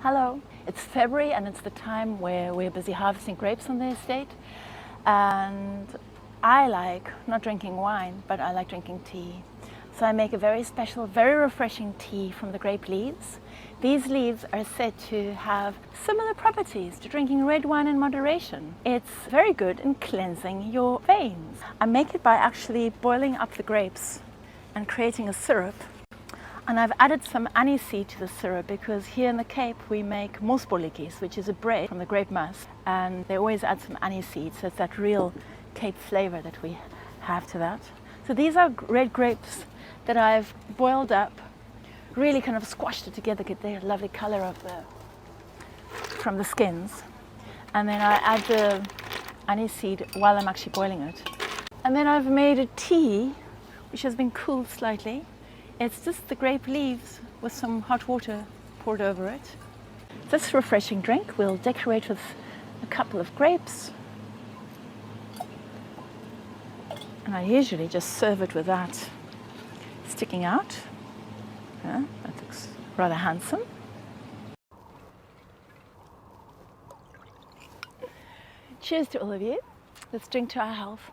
Hello. It's February and it's the time where we're busy harvesting grapes on the estate. And I like not drinking wine, but I like drinking tea. So I make a very special, very refreshing tea from the grape leaves. These leaves are said to have similar properties to drinking red wine in moderation. It's very good in cleansing your veins. I make it by actually boiling up the grapes and creating a syrup. And I've added some aniseed to the syrup because here in the Cape we make mosbolletjies, which is a bread from the grape mass, and they always add some aniseed, so it's that real Cape flavour that we have to that. So these are red grapes that I've boiled up, really kind of squashed it together, get the lovely colour from the skins, and then I add the aniseed while I'm actually boiling it. And then I've made a tea which has been cooled slightly. It's just the grape leaves with some hot water poured over it. This refreshing drink we'll decorate with a couple of grapes. And I usually just serve it with that sticking out. Yeah, that looks rather handsome. Cheers to all of you. Let's drink to our health.